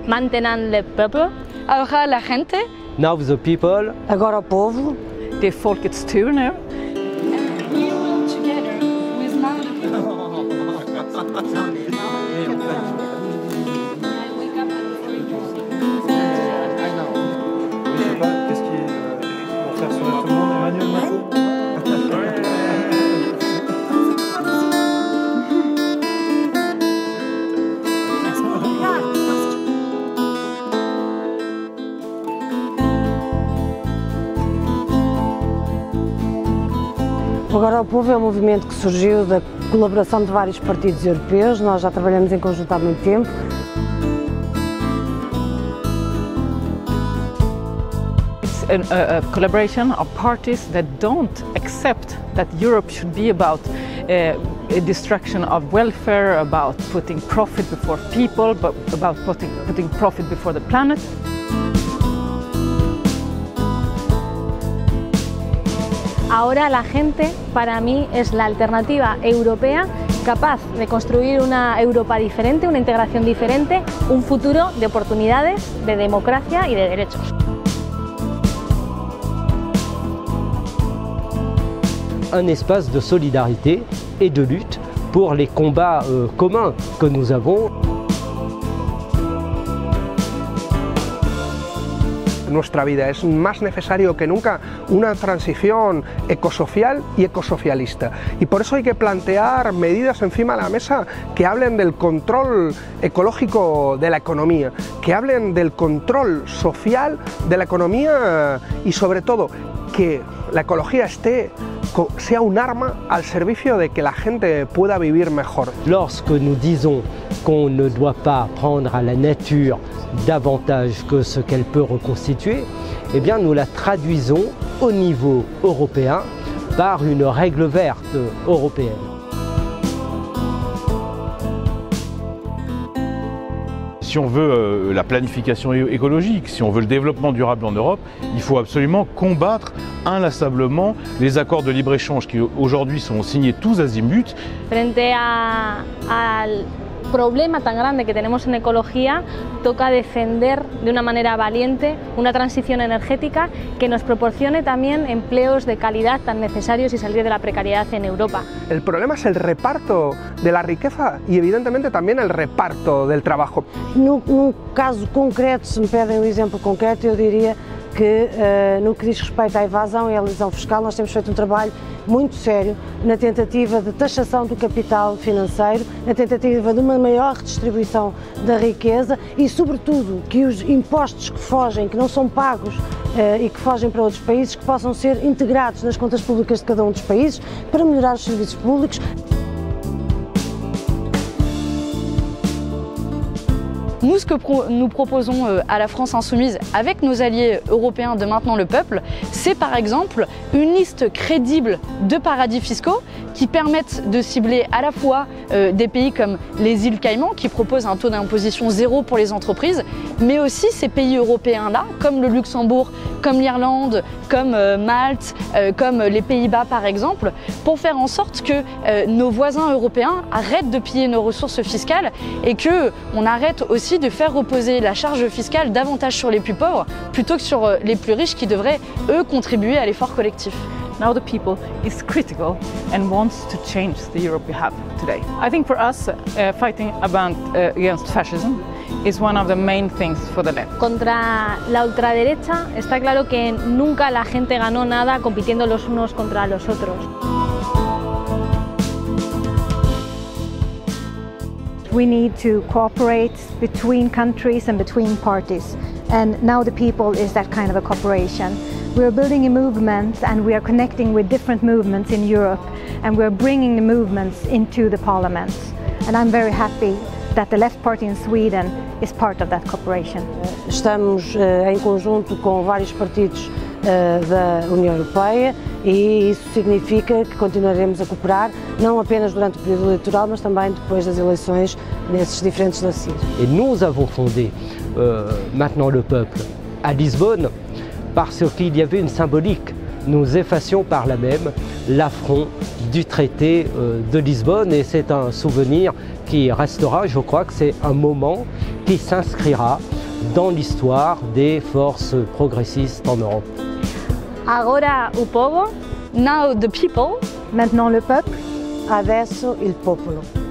Maintenant le peuple. Ahora la gente. Now the people. Agora o povo. Det folkets tur nu. Agora o Povo é um movimento que surgiu da colaboração de vários partidos europeus. Nós já trabalhamos em conjunto há muito tempo. It's a collaboration of parties that don't accept that Europe should be about a destruction of welfare, about putting profit before people, but about putting profit before the planet. Ahora la gente, para mí, es la alternativa europea capaz de construir una Europa diferente, una integración diferente, un futuro de oportunidades, de democracia y de derechos. Un espace de solidarité et de lutte pour les combats communs que nous avons. Nuestra vida es más necesario que nunca una transición ecosocial y ecosocialista, y por eso hay que plantear medidas encima de la mesa que hablen del control ecológico de la economía, que hablen del control social de la economía y sobre todo que la ecología sea un arma al servicio de que la gente pueda vivir mejor. Lorsque nous disons qu'on ne doit pas prendre à la nature davantage que ce qu'elle peut reconstituer, eh bien nous la traduisons au niveau européen par une règle verte européenne. Si on veut la planification écologique, si on veut le développement durable en Europe, il faut absolument combattre inlassablement les accords de libre-échange qui aujourd'hui sont signés tous azimuts. Frente al problema tan grande que tenemos en ecología, toca defender de una manera valiente una transición energética que nos proporcione también empleos de calidad tan necesarios y salir de la precariedad en Europa. El problema es el reparto de la riqueza y evidentemente también el reparto del trabajo. Num caso concreto, se me pedem um exemplo concreto, eu diria que no que diz respeito à evasão e à elusão fiscal, nós temos feito um trabalho muito sério na tentativa de taxação do capital financeiro, na tentativa de uma maior redistribuição da riqueza e, sobretudo, que os impostos que fogem, que não são pagos e que fogem para outros países, que possam ser integrados nas contas públicas de cada um dos países para melhorar os serviços públicos. Nous, ce que nous proposons à la France Insoumise avec nos alliés européens de Maintenant le Peuple, c'est par exemple une liste crédible de paradis fiscaux qui permettent de cibler à la fois des pays comme les îles Caïmans qui proposent un taux d'imposition zéro pour les entreprises, mais aussi ces pays européens-là, comme le Luxembourg, comme l'Irlande, comme Malte, comme les Pays-Bas par exemple, pour faire en sorte que nos voisins européens arrêtent de piller nos ressources fiscales et qu'on arrête aussi de faire reposer la charge fiscale davantage sur les plus pauvres plutôt que sur les plus riches qui devraient, eux, contribuer à l'effort collectif. Now the people is critical and wants to change the Europe we have today. I think for us, fighting against fascism is one of the main things for the left. Contra la ultraderecha está claro que nunca la gente ganó nada compitiendo los unos contra los otros. We need to cooperate between countries and between parties, and now the people is that kind of a cooperation. We are building a movement and we are connecting with different movements in Europe, and we are bringing the movements into the parliament. And I'm very happy that the Left Party in Sweden is part of that cooperation. Estamos em conjunto com vários partidos da União Europeia e isso significa que continuaremos a cooperar, não apenas durante o período eleitoral, mas também depois das eleições nesses diferentes dossiers. Et nous avons fondé Maintenant le Peuple à Lisbonne parce qu'il y avait une symbolique. Nous effacions par là même l'affront du traité de Lisbonne et c'est un souvenir qui restera. Je crois que c'est un moment qui s'inscrira dans l'histoire des forces progressistes en Europe. Agora o povo. Now the people. Maintenant le peuple. Adesso il popolo.